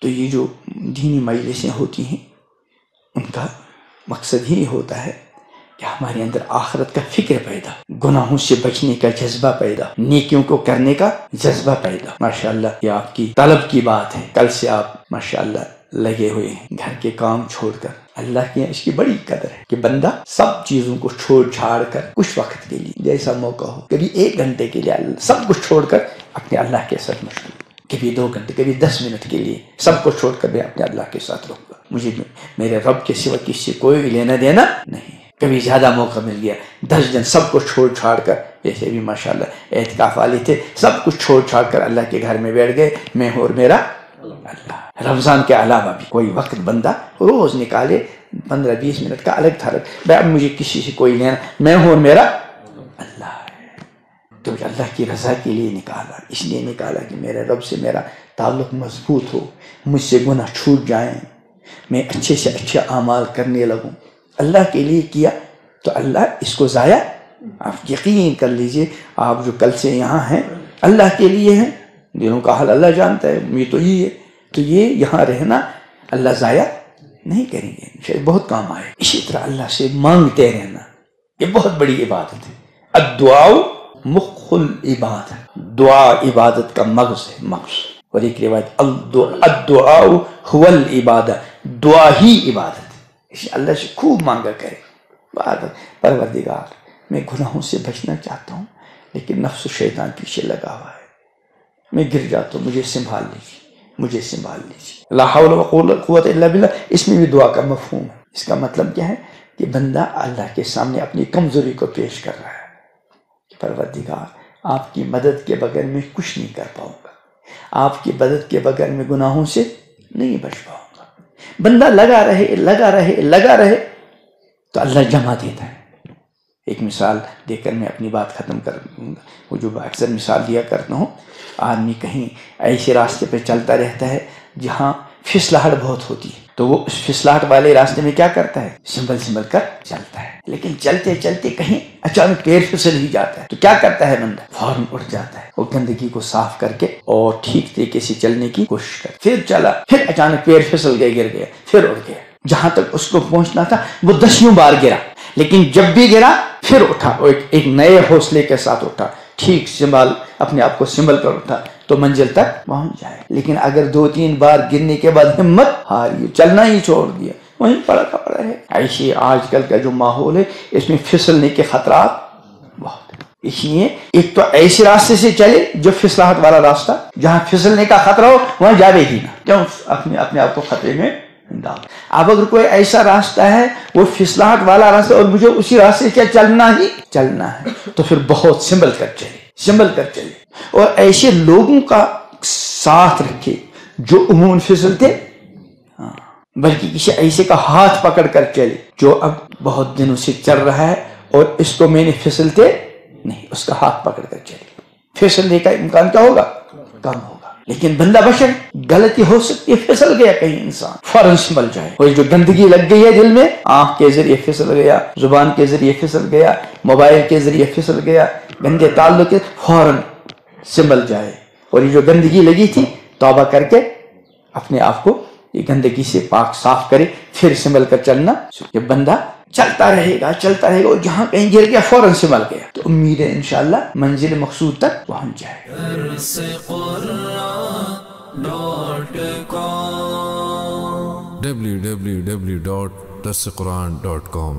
تو یہ جو دینی مجلسیں ہوتی ہیں ان کا مقصد ہی ہوتا ہے کہ ہمارے اندر آخرت کا فکر پیدا، گناہوں سے بچنے کا جذبہ پیدا، نیکیوں کو کرنے کا جذبہ پیدا۔ ماشاءاللہ یہ آپ کی طلب کی بات ہے، کل سے آپ ماشاءاللہ لگے ہوئے ہیں گھر کے کام چھوڑ کر۔ اللہ کی اس کی بڑی قدر ہے کہ بندہ سب چیزوں کو چھوڑ چھاڑ کر کچھ وقت کے لیے، جیسا موقع ہو، کبھی 1 گھنٹے کے لیے سب کچھ چھوڑ کر اپنے اللہ کے ساتھ مشغول، کبھی 2 گھنٹے، کبھی 10 منٹ کے لیے سب کو چھوڑ کر میں اپنے اللہ کے ساتھ رہوں گا، مجھے میرے رب کے سوا کسی سے کوئی لینا دینا نہیں۔ کبھی زیادہ موقع مل گیا 10 دن سب کو چھوڑ چھاڑ کر، جیسے بھی ماشاءاللہ اعتکاف والے تھے، سب کچھ چھوڑ چھاڑ کر اللہ کے گھر میں بیٹھ گئے، میں اور میرا اللہ۔ رمضان کے علاوہ بھی کوئی وقت بندہ روز نکالے 15-20 منٹ کا الگ تھلگ، اب مجھے کسی سے کوئی لینا، میں ہوں اور میرا اللہ ہے۔ تو اللہ کی رضا کے لیے نکالا، اس لیے نکالا کہ میرے رب سے میرا تعلق مضبوط ہو، مجھ سے گناہ چھوٹ جائیں، میں اچھے سے اچھے اعمال کرنے لگوں۔ اللہ کے لیے کیا تو اللہ اس کو ضائع، آپ یقین کر لیجئے، آپ جو کل سے یہاں ہیں اللہ کے لیے ہیں، دلوں کا حال اللہ جانتا ہے، یہ تو یہ ہے، تو یہ یہاں رہنا اللہ ضائع نہیں کریں گے، شاید بہت کام آئے۔ اسی طرح اللہ سے مانگتے رہنا، یہ بہت بڑی عبادت ہے۔ الدعاء مخ العبادت، دعا عبادت کا مغز ہے، مغز۔ اور ایک روایت الدعاء هو العبادت، دعا ہی عبادت ہے۔ اللہ سے خوب مانگا کرے، پروردگار میں گناہوں سے بچنا چاہتا ہوں لیکن نفس و شیطان پیچھے لگا ہوا ہے، میں گر جاتا ہوں، مجھے سنبھال لیجیے، مجھے سنبھال لیجیے۔ لا حول ولا قوت الا باللہ، اس میں بھی دعا کا مفہوم ہے۔ اس کا مطلب کیا ہے کہ بندہ اللہ کے سامنے اپنی کمزوری کو پیش کر رہا ہے کہ پروردگار آپ کی مدد کے بغیر میں کچھ نہیں کر پاؤں گا، آپ کی مدد کے بغیر میں گناہوں سے نہیں بچ پاؤں گا۔ بندہ لگا رہے لگا رہے لگا رہے تو اللہ جمع دیتا ہے۔ ایک مثال دے کر میں اپنی بات ختم کر دوں گا، وہ جو اکثر مثال دیا کرتا ہوں، آدمی کہیں ایسے راستے پہ چلتا رہتا ہے جہاں پھسلہٹ بہت ہوتی ہے، تو وہ اس پھسلہٹ والے راستے میں کیا کرتا ہے، سنبھل سنبھل کر چلتا ہے، لیکن چلتے چلتے کہیں اچانک پیر پھسل ہی جاتا ہے تو کیا کرتا ہے بندہ، فوراً اٹھ جاتا ہے، وہ گندگی کو صاف کر کے اور ٹھیک طریقے سے چلنے کی کوشش کرتا، پھر چلا، پھر اچانک پیر پھسل گیا، گر گیا، پھر اٹھ گیا، جہاں تک اس کو پہنچنا تھا وہ 10 بار گرا، لیکن جب بھی گرا پھر اٹھا، ایک نئے حوصلے کے ساتھ اٹھا، ٹھیک سنبھال، اپنے آپ کو سنبھل کر اٹھا تو منزل تک پہنچ جائے۔ لیکن اگر 2-3 بار گرنے کے بعد ہمت ہاری، چلنا ہی چھوڑ دیا، وہیں پڑا کا پڑا ہے۔ ایسے آج کل کا جو ماحول ہے اس میں پھسلنے کے خطرات بہت ہیں، اس لیے ایک تو ایسے راستے سے چلے جو پھسلاہٹ والا راستہ، جہاں پھسلنے کا خطرہ ہو وہاں جاوے ہی نہ، کیوں اپنے آپ کو خطرے میں ڈال۔ اب اگر کوئی ایسا راستہ ہے وہ پھسلاہٹ والا راستہ اور مجھے اسی راستے سے چلنا ہے تو پھر بہت سنبھل کر چلے، اور ایسے لوگوں کا ساتھ رکھے جو عموماً پھسلتے، بلکہ کسی ایسے کا ہاتھ پکڑ کر چلے جو اب بہت دنوں سے چل رہا ہے اور اس کو میں نے پھسلتے نہیں، اس کا ہاتھ پکڑ کر چلے، پھسلنے کا امکان کیا ہوگا، کم ہوگا۔ لیکن بندہ بشر، غلطی ہو سکتی ہے، پھسل گیا کہیں انسان، فوراً سنبھل جائے، اور جو گندگی لگ گئی ہے دل میں، آنکھ کے ذریعے پھسل گیا، زبان کے ذریعے پھسل گیا، موبائل کے ذریعے پھسل گیا، گندے تعلق کے، فوراً سنبھل جائے، اور یہ جو گندگی لگی تھی توبہ کر کے اپنے آپ کو یہ گندگی سے پاک صاف کرے، پھر سنبھل کر چلنا۔ کہ بندہ چلتا رہے گا اور جہاں کہیں گر گیا فوراً سنبھل گیا تو امید ہے انشاءاللہ منزل مقصود تک پہنچ جائے۔ www.darsequran.com